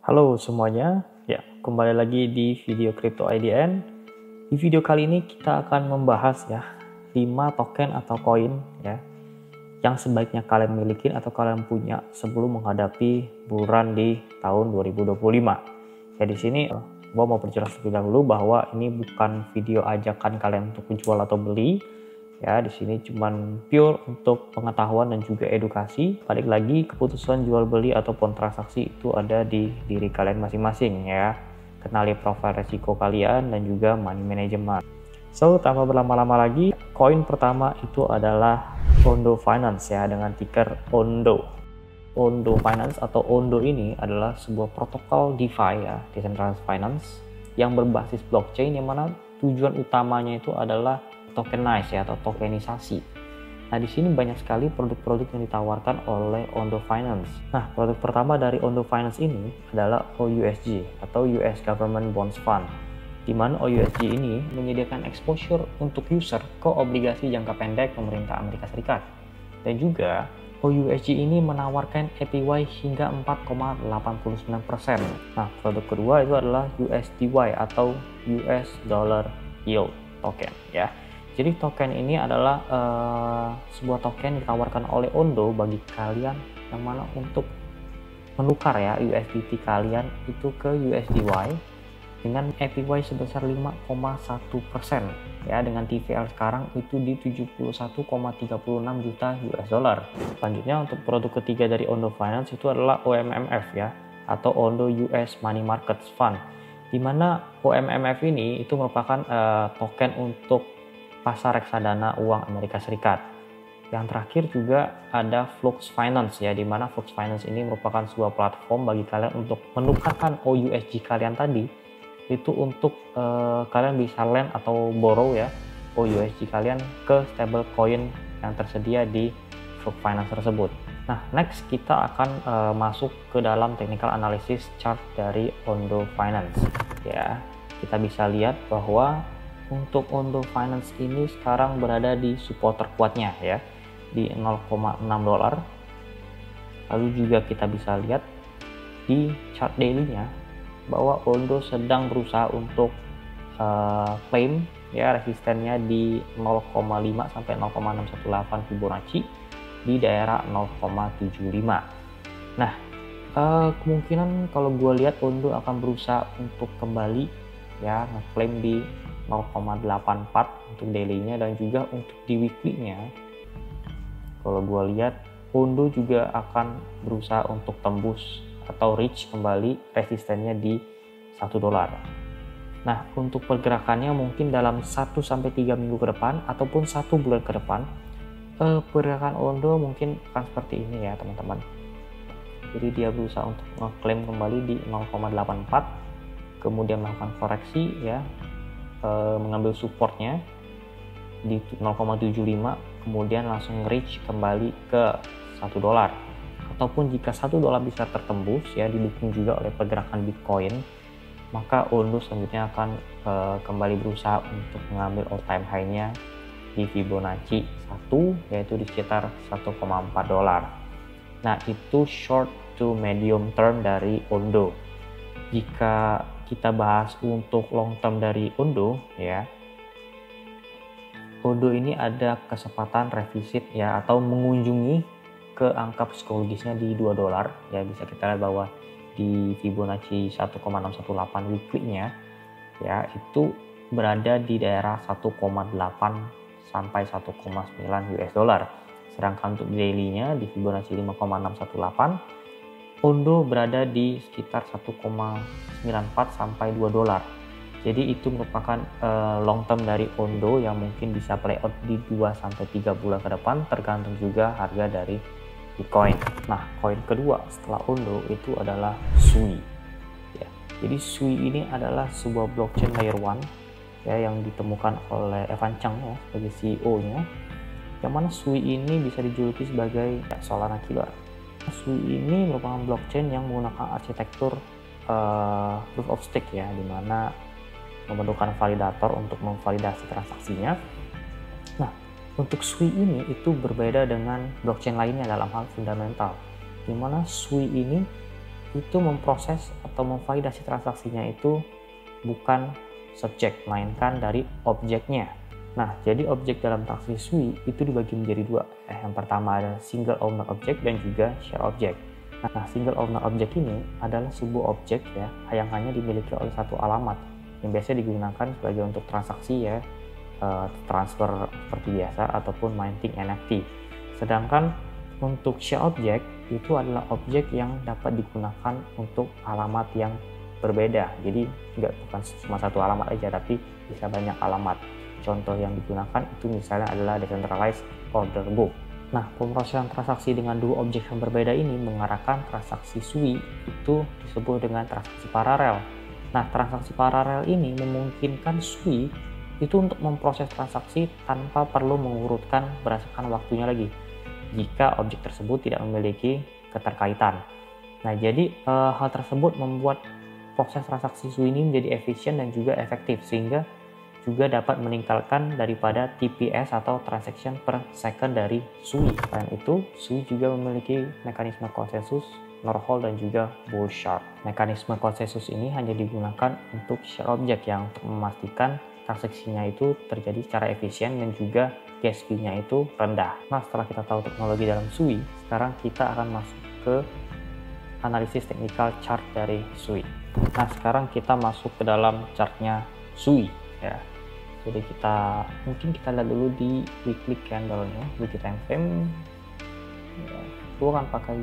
Halo semuanya, ya kembali lagi di video Crypto IDN. Di video kali ini kita akan membahas 5 token atau koin ya yang sebaiknya kalian miliki atau kalian punya sebelum menghadapi bull run di tahun 2025. Ya di sini gua mau perjelas terlebih dahulu bahwa ini bukan video ajakan kalian untuk menjual atau beli. Ya, di sini cuman pure untuk pengetahuan dan juga edukasi. Balik lagi, keputusan jual beli ataupun transaksi itu ada di diri kalian masing-masing ya. Kenali profil resiko kalian dan juga money management. So, tanpa berlama-lama lagi, koin pertama itu adalah Ondo Finance ya, dengan ticker ONDO. Ondo Finance atau Ondo ini adalah sebuah protokol DeFi ya, Decentralized Finance, yang berbasis blockchain, yang mana tujuan utamanya itu adalah tokenize ya, atau tokenisasi. Nah, di sini banyak sekali produk-produk yang ditawarkan oleh Ondo Finance. Nah, produk pertama dari Ondo Finance ini adalah OUSG atau US Government Bonds Fund, di mana OUSG ini menyediakan exposure untuk user ke obligasi jangka pendek pemerintah Amerika Serikat. Dan juga OUSG ini menawarkan APY hingga 4,89%. Nah, produk kedua itu adalah USDY atau US Dollar Yield Token ya. Jadi token ini adalah sebuah token ditawarkan oleh Ondo bagi kalian yang mana untuk menukar ya USDT kalian itu ke USDY dengan APY sebesar 5,1% ya, dengan TVL sekarang itu di 71,36 juta US dollar. Selanjutnya untuk produk ketiga dari Ondo Finance itu adalah OMMF ya, atau Ondo US Money Market Fund, di mana OMMF ini itu merupakan token untuk pasar reksadana uang Amerika Serikat. Yang terakhir juga ada Flux Finance ya, di mana Flux Finance ini merupakan sebuah platform bagi kalian untuk menukarkan OUSG kalian tadi itu untuk kalian bisa lend atau borrow ya OUSG kalian ke stablecoin yang tersedia di Flux Finance tersebut. Nah, next kita akan masuk ke dalam technical analysis chart dari Ondo Finance ya. Kita bisa lihat bahwa untuk Ondo Finance ini sekarang berada di support terkuatnya ya, di 0,6 dolar. Lalu juga kita bisa lihat di chart daily-nya bahwa Ondo sedang berusaha untuk claim ya resistennya di 0,5 sampai 0,618 Fibonacci di daerah 0,75. Nah, kemungkinan kalau gue lihat Ondo akan berusaha untuk kembali ya ngeklaim di 0,84 untuk daily-nya, dan juga untuk di weekly-nya kalau gue lihat Ondo juga akan berusaha untuk tembus atau reach kembali resistennya di 1 dolar. Nah, untuk pergerakannya mungkin dalam 1-3 minggu ke depan ataupun 1 bulan ke depan, pergerakan Ondo mungkin akan seperti ini ya teman-teman. Jadi dia berusaha untuk ngeklaim kembali di 0,84, kemudian melakukan koreksi ya, mengambil supportnya di 0,75, kemudian langsung reach kembali ke 1 dolar. Ataupun jika 1 dolar bisa tertembus ya, didukung juga oleh pergerakan Bitcoin, maka Ondo selanjutnya akan kembali berusaha untuk mengambil all time high-nya di Fibonacci 1, yaitu di sekitar 1,4 dolar. Nah, itu short to medium term dari Ondo. Jika kita bahas untuk long term dari Ondo ya, Ondo ini ada kesempatan revisit ya, atau mengunjungi ke angka psikologisnya di 2 dolar ya. Bisa kita lihat bahwa di Fibonacci 1,618 weekly-nya ya, itu berada di daerah 1,8 sampai 1,9 US dollar. Sedangkan untuk daily-nya di Fibonacci 5,618, Ondo berada di sekitar 1,94 sampai 2 dolar. Jadi itu merupakan long term dari Ondo yang mungkin bisa play out di 2-3 bulan ke depan, tergantung juga harga dari Bitcoin. Nah, koin kedua setelah Ondo itu adalah Sui. Ya, jadi Sui ini adalah sebuah blockchain layer 1 ya, yang ditemukan oleh Evan Cheng ya, sebagai CEO-nya. Yang mana Sui ini bisa dijuluki sebagai Solana Killer. Sui ini merupakan blockchain yang menggunakan arsitektur proof of stake ya, dimana memerlukan validator untuk memvalidasi transaksinya. Nah, untuk Sui ini itu berbeda dengan blockchain lainnya dalam hal fundamental, dimana Sui ini itu memproses atau memvalidasi transaksinya itu bukan subjek, melainkan dari objeknya. Nah, jadi objek dalam transaksi SUI itu dibagi menjadi dua. Yang pertama ada single owner object dan juga share object. Nah, single owner object ini adalah sebuah objek ya yang hanya dimiliki oleh satu alamat yang biasanya digunakan sebagai untuk transaksi ya, transfer seperti biasa ataupun minting NFT. Sedangkan untuk share object itu adalah objek yang dapat digunakan untuk alamat yang berbeda. Jadi bukan cuma satu alamat aja, tapi bisa banyak alamat. Contoh yang digunakan itu misalnya adalah decentralized order book. Nah, pemrosesan transaksi dengan dua objek yang berbeda ini mengarahkan transaksi SUI itu disebut dengan transaksi paralel. Nah, transaksi paralel ini memungkinkan SUI itu untuk memproses transaksi tanpa perlu mengurutkan berdasarkan waktunya lagi, jika objek tersebut tidak memiliki keterkaitan. Nah, jadi hal tersebut membuat proses transaksi SUI ini menjadi efisien dan juga efektif, sehingga juga dapat meningkatkan daripada TPS atau transaction per second dari SUI. Selain itu, SUI juga memiliki mekanisme konsensus, Norhold dan juga bull shard. Mekanisme konsensus ini hanya digunakan untuk share object yang untuk memastikan transaksinya itu terjadi secara efisien dan juga gas fee-nya itu rendah. Nah, setelah kita tahu teknologi dalam SUI, sekarang kita akan masuk ke analisis technical chart dari SUI. Nah, sekarang kita masuk ke dalam chartnya SUI ya. Jadi mungkin kita lihat dulu di weekly candle-nya, weekly time frame. Ya, gue akan pakai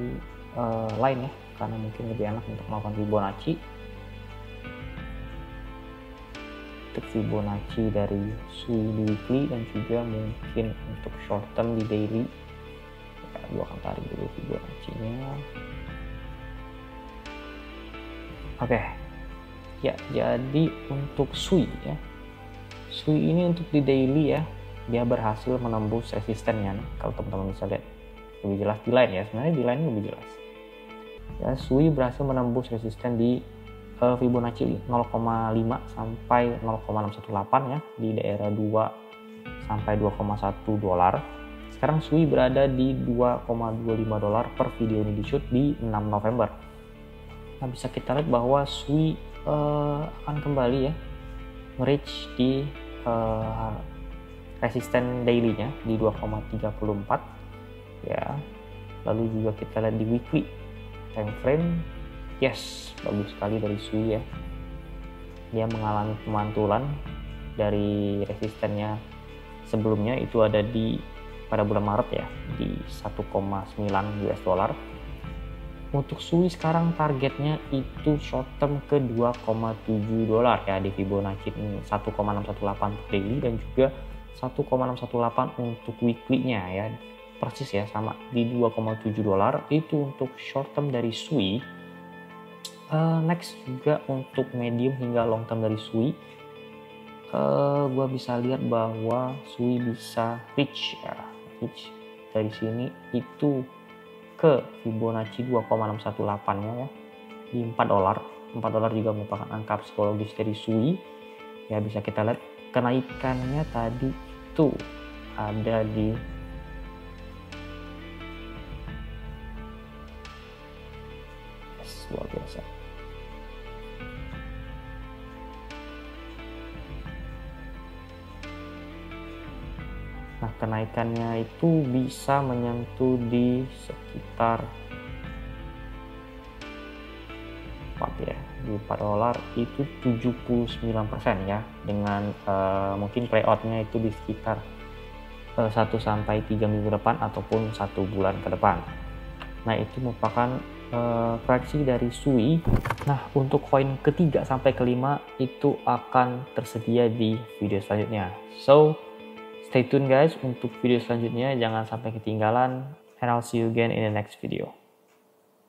line ya, karena mungkin lebih enak untuk melakukan Fibonacci. Untuk Fibonacci dari SUI di weekly dan juga mungkin untuk short term di daily. Ya, gue akan tarik dulu Fibonacci-nya. Oke. Ya, jadi untuk SUI ya. SUI ini untuk di daily ya, dia berhasil menembus resistennya. Kalau teman-teman bisa lihat lebih jelas di line ya, sebenarnya di line lebih jelas. Ya, SUI berhasil menembus resisten di Fibonacci 0,5 sampai 0,618 ya, di daerah 2 sampai 2,1 dolar. Sekarang SUI berada di 2,25 dolar per video ini di shoot di 6 November. Nah, bisa kita lihat bahwa SUI akan kembali ya reach di resisten daily-nya di 2,34 ya. Lalu juga kita lihat di weekly time frame, yes, bagus sekali dari SUI ya. Dia mengalami pemantulan dari resistennya sebelumnya itu ada pada bulan Maret ya di 1,9 US dollar. Untuk SUI sekarang targetnya itu short term ke 2,7 dolar ya di Fibonacci 1,618 daily dan juga 1,618 untuk weekly-nya ya. Persis ya, sama di 2,7 dolar itu untuk short term dari SUI. Next juga untuk medium hingga long term dari SUI. Gua bisa lihat bahwa SUI bisa reach dari sini itu ke Fibonacci 2,618 ya di 4 dolar. 4 dolar juga merupakan angka psikologis dari SUI ya. Bisa kita lihat kenaikannya tadi itu ada di luar biasa. Nah, kenaikannya itu bisa menyentuh di sekitar 4 ya, di 4 dolar itu 79% ya, dengan mungkin playoutnya itu di sekitar 1 sampai 3 minggu depan ataupun 1 bulan ke depan. Nah, itu merupakan proyeksi dari SUI. Nah, untuk koin ketiga sampai kelima itu akan tersedia di video selanjutnya. So, stay tune guys untuk video selanjutnya, jangan sampai ketinggalan, and I'll see you again in the next video.